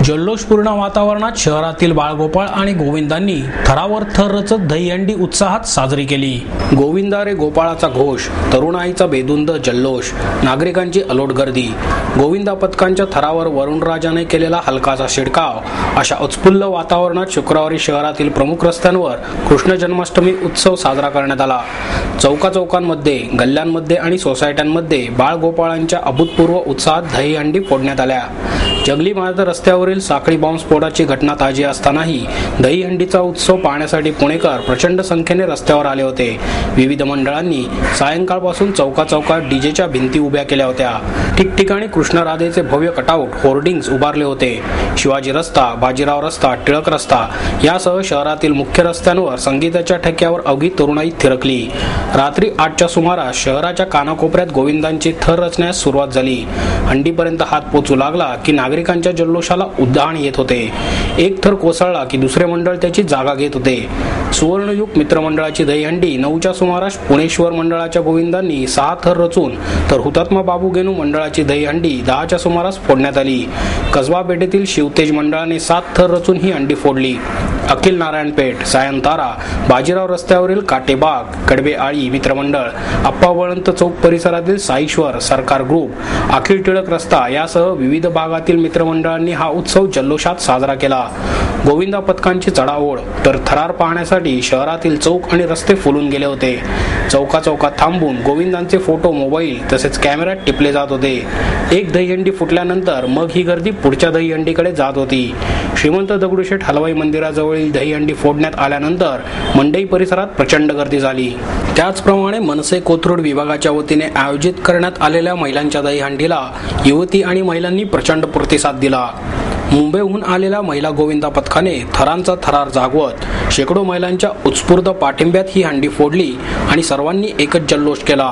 जल्लोषपूर्ण वातावरणात शहरातील बाळगोपाळ आणि गोविंदांनी थरावर थर रचत दहीहंडी उत्साहात साजरी केली। गोविंदा रे गोपाळाचा घोष, तरुणाईचा बेधुंद जल्लोष, नागरिकांची अलोट गर्दी, गोविंदा पथकांच्या थरावर वरुणराजाने केलेला हलकाचा शिडकाव, अशा उत्स्फूर्त वातावरणात शुक्रवारी शहरातील प्रमुख रस्त्यांवर कृष्ण जन्माष्टमी उत्सव साजरा करण्यात आला। चौकाचौकांमध्ये, गल्ल्यांमध्ये आणि सोसायट्यांमध्ये बाळगोपाळांच्या अभूतपूर्व उत्साहात दहीहंडी फोडण्यात आल्या। जंगली मार्ग रस्त्यावरील साखळी बॉम्ब स्फोटाची घटना ताजी असतानाही दहीहंडीचा उत्सव पाहण्यासाठी पुणेकर प्रचंड संख्येने रस्त्यावर आले होते। विविध मंडळांनी सायंकाळपासून चौकाचौकात डीजेच्या भिंती उभ्या केल्या होत्या। ठिकठिकाणी कृष्णराधेचे भव्य कटआउट, होर्डिंग्ज उभारले होते। शिवाजी रस्ता, बाजीराव रस्ता, टिळक रस्ता यासह शहरातील मुख्य रस्त्यांवर संगीताच्या ठेक्यावर अवघी तरुणाई थिरकली। रात्री 8च्या सुमारास शहराच्या कानाकोपऱ्यात गोविंदांची थर रचण्यास सुरुवात झाली। हंडीपर्यंत हात पोचू लागला की नागरिकांच्या जल्लोषाला उधाण येत होते। एक थर कोसळला की दुसरे मंडळ त्याची जागा घेत होते। सुवर्णयुग मित्रमंडळाची दहीहंडी 9च्या सुमारास पुणेश्वर मंडळाच्या गोविंदांनी 6 थर रचून तर हुतात्मा बाबू गेनू मंडळाची दहीहंडी 10च्या सुमारास फोडण्यात आली। कसबा पेठेतील शिवतेज मंडळाने 7 थर रचून ही हंडी फोडली। अखिल नारायण पेठ, सायंतारा, बाजीराव रस्त्यावरील काटेबाग, कडबे आळी मित्रमंडळ, अप्पा वळंत चौक परिसरातील साईश्वर, सरकार ग्रुप, अखिल टिळक रस्ता यासह विविध भागातील मित्रमंडळांनी हा उत्सव जल्लोषात साजरा केला। गोविंदा पथकांची चढाओढ तर थरार पाहण्यासाठी शहरातील चौक आणि रस्ते फुलून गेले होते। चौकाचौकात थांबून गोविंदांचे फोटो, मोबाईल तसेच कॅमेऱ्यात टिपले जात होते। एक दहीहंडी फुटल्यानंतर मग ही गर्दी पुढच्या दहीहंडीकडे जात होती। श्रीमंत दगडूशेठ हलवाई मंदिराजवळील दहीहंडी फोडण्यात आल्यानंतर मंडई परिसरात प्रचंड गर्दी झाली। त्याचप्रमाणे मनसे कोथरूड विभागाच्या वतीने आयोजित करण्यात आलेल्या महिलांच्या दहीहंडीला युवती आणि महिलांनी प्रचंड प्रतिसाद दिला। मुंबईहून आलेल्या महिला गोविंदा पथकाने थरांचा थरार जागवत शेकडो महिलांच्या उत्स्फूर्त पाठिंब्यात ही हंडी फोडली आणि सर्वांनी एकच जल्लोष केला।